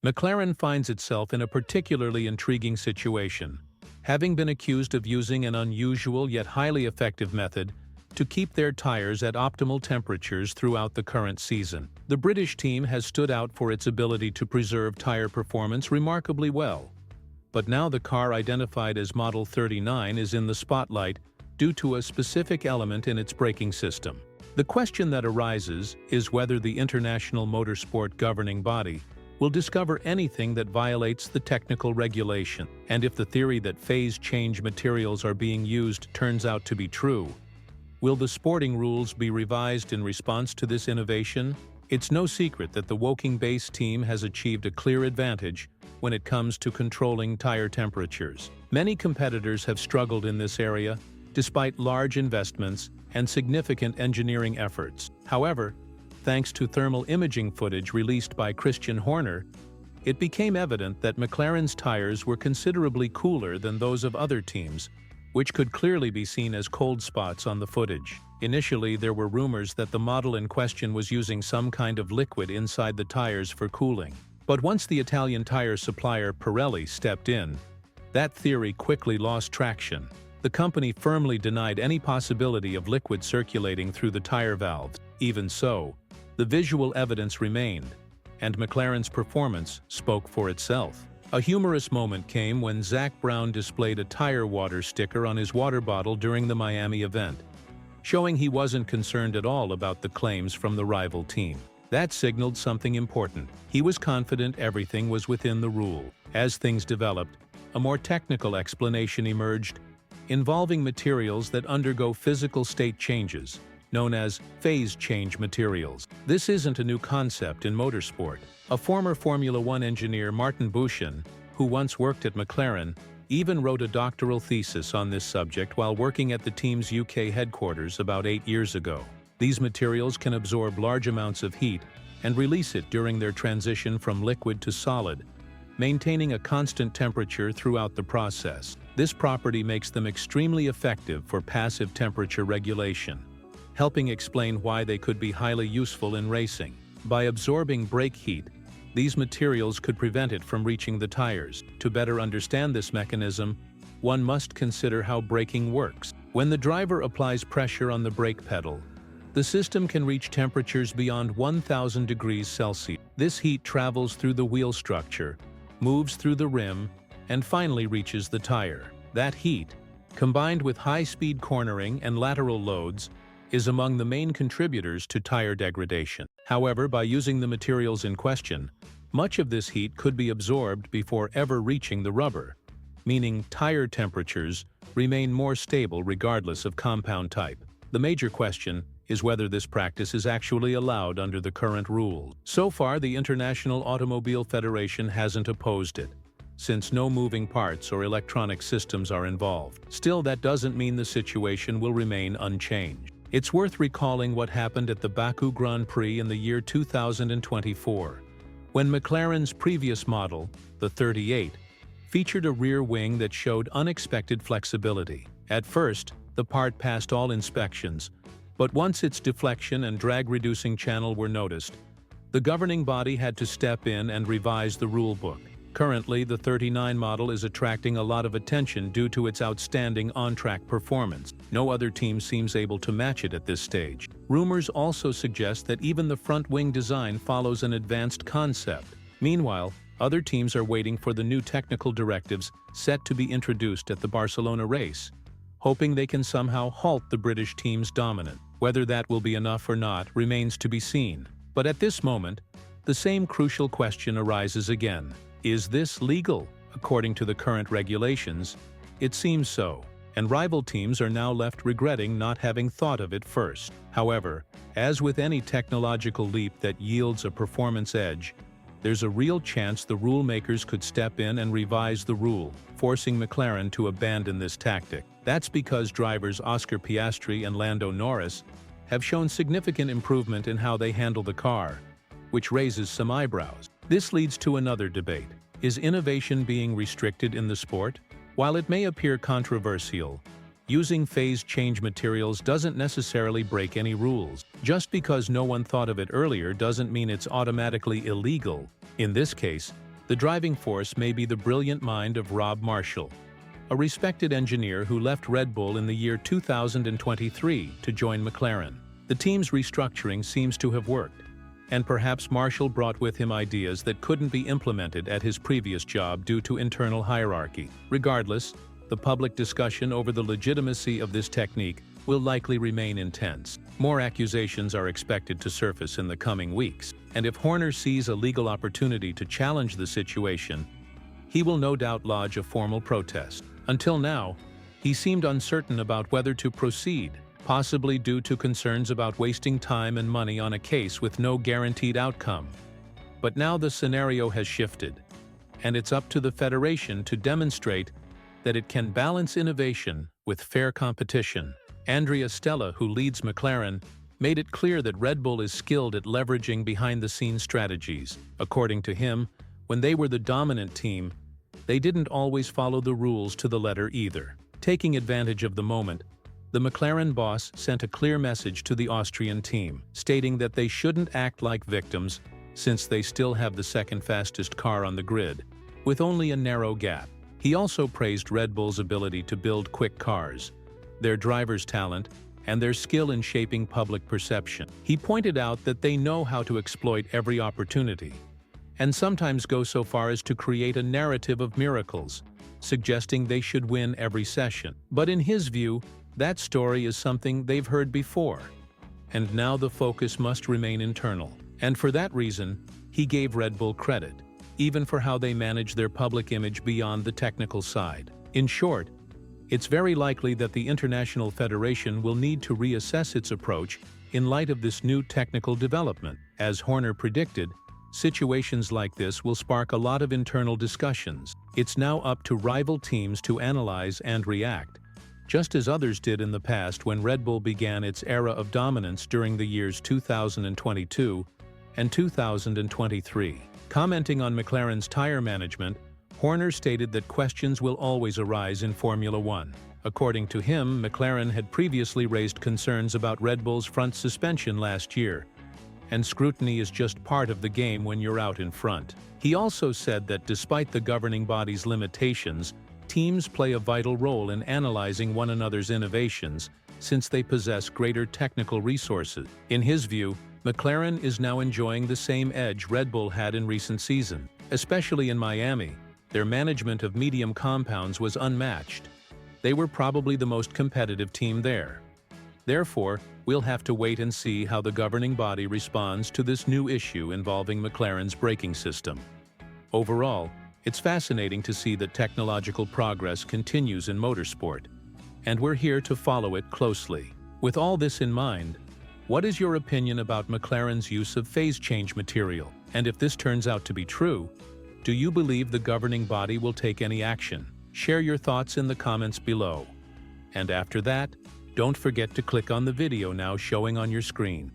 McLaren finds itself in a particularly intriguing situation, having been accused of using an unusual yet highly effective method to keep their tires at optimal temperatures throughout the current season. The British team has stood out for its ability to preserve tire performance remarkably well. But now the car identified as Model 39 is in the spotlight due to a specific element in its braking system. The question that arises is whether the international motorsport governing body will discover anything that violates the technical regulation. And if the theory that phase change materials are being used turns out to be true, will the sporting rules be revised in response to this innovation? It's no secret that the Woking-based team has achieved a clear advantage when it comes to controlling tire temperatures. Many competitors have struggled in this area, despite large investments and significant engineering efforts. However, thanks to thermal imaging footage released by Christian Horner, it became evident that McLaren's tires were considerably cooler than those of other teams, which could clearly be seen as cold spots on the footage. Initially, there were rumors that the model in question was using some kind of liquid inside the tires for cooling. But once the Italian tire supplier Pirelli stepped in, that theory quickly lost traction. The company firmly denied any possibility of liquid circulating through the tire valves. Even so, the visual evidence remained, and McLaren's performance spoke for itself. A humorous moment came when Zak Brown displayed a tire water sticker on his water bottle during the Miami event, showing he wasn't concerned at all about the claims from the rival team. That signaled something important. He was confident everything was within the rule. As things developed, a more technical explanation emerged, involving materials that undergo physical state changes, known as phase change materials. This isn't a new concept in motorsport. A former Formula One engineer, Martin Buchan, who once worked at McLaren, even wrote a doctoral thesis on this subject while working at the team's UK headquarters about 8 years ago. These materials can absorb large amounts of heat and release it during their transition from liquid to solid, maintaining a constant temperature throughout the process. This property makes them extremely effective for passive temperature regulation, helping explain why they could be highly useful in racing. By absorbing brake heat, these materials could prevent it from reaching the tires. To better understand this mechanism, one must consider how braking works. When the driver applies pressure on the brake pedal, the system can reach temperatures beyond 1000 degrees Celsius. This heat travels through the wheel structure, moves through the rim, and finally reaches the tire. That heat, combined with high-speed cornering and lateral loads, is among the main contributors to tire degradation. However, by using the materials in question, much of this heat could be absorbed before ever reaching the rubber, meaning tire temperatures remain more stable regardless of compound type. The major question is whether this practice is actually allowed under the current rules. So far, the International Automobile Federation hasn't opposed it, since no moving parts or electronic systems are involved. Still, that doesn't mean the situation will remain unchanged. It's worth recalling what happened at the Baku Grand Prix in the year 2024, when McLaren's previous model, the 38, featured a rear wing that showed unexpected flexibility. At first, the part passed all inspections, but once its deflection and drag-reducing channel were noticed, the governing body had to step in and revise the rulebook. Currently, the 39 model is attracting a lot of attention due to its outstanding on-track performance. No other team seems able to match it at this stage. Rumors also suggest that even the front wing design follows an advanced concept. Meanwhile, other teams are waiting for the new technical directives set to be introduced at the Barcelona race, hoping they can somehow halt the British team's dominance. Whether that will be enough or not remains to be seen. But at this moment, the same crucial question arises again. Is this legal? According to the current regulations, it seems so, and rival teams are now left regretting not having thought of it first. However, as with any technological leap that yields a performance edge, there's a real chance the rule makers could step in and revise the rule, forcing McLaren to abandon this tactic. That's because drivers Oscar Piastri and Lando Norris have shown significant improvement in how they handle the car, which raises some eyebrows. This leads to another debate. Is innovation being restricted in the sport? While it may appear controversial, using phase change materials doesn't necessarily break any rules. Just because no one thought of it earlier doesn't mean it's automatically illegal. In this case, The driving force may be the brilliant mind of Rob Marshall, a respected engineer who left Red Bull in the year 2023 to join McLaren. The team's restructuring seems to have worked, and perhaps Marshall brought with him ideas that couldn't be implemented at his previous job due to internal hierarchy. Regardless, the public discussion over the legitimacy of this technique will likely remain intense. More accusations are expected to surface in the coming weeks, and if Horner sees a legal opportunity to challenge the situation, he will no doubt lodge a formal protest. Until now, he seemed uncertain about whether to proceed, possibly due to concerns about wasting time and money on a case with no guaranteed outcome. But now the scenario has shifted, and it's up to the federation to demonstrate that it can balance innovation with fair competition. Andrea Stella, who leads McLaren, made it clear that Red Bull is skilled at leveraging behind-the-scenes strategies. According to him, when they were the dominant team, they didn't always follow the rules to the letter either. Taking advantage of the moment, the McLaren boss sent a clear message to the Austrian team, stating that they shouldn't act like victims since they still have the second fastest car on the grid, with only a narrow gap. He also praised Red Bull's ability to build quick cars, their drivers' talent, and their skill in shaping public perception. He pointed out that they know how to exploit every opportunity, and sometimes go so far as to create a narrative of miracles, suggesting they should win every session. But in his view, that story is something they've heard before, and now the focus must remain internal. And for that reason, he gave Red Bull credit, even for how they manage their public image beyond the technical side. In short, it's very likely that the International Federation will need to reassess its approach in light of this new technical development. As Horner predicted, situations like this will spark a lot of internal discussions. It's now up to rival teams to analyze and react, just as others did in the past when Red Bull began its era of dominance during the years 2022 and 2023. Commenting on McLaren's tire management, Horner stated that questions will always arise in Formula One. According to him, McLaren had previously raised concerns about Red Bull's front suspension last year, and scrutiny is just part of the game when you're out in front. He also said that despite the governing body's limitations, teams play a vital role in analyzing one another's innovations since they possess greater technical resources. In his view, McLaren is now enjoying the same edge Red Bull had in recent seasons. Especially in Miami, their management of medium compounds was unmatched. They were probably the most competitive team there. Therefore, we'll have to wait and see how the governing body responds to this new issue involving McLaren's braking system. Overall, it's fascinating to see that technological progress continues in motorsport, and we're here to follow it closely. With all this in mind, what is your opinion about McLaren's use of phase change material? And if this turns out to be true, do you believe the governing body will take any action? Share your thoughts in the comments below. And after that, don't forget to click on the video now showing on your screen.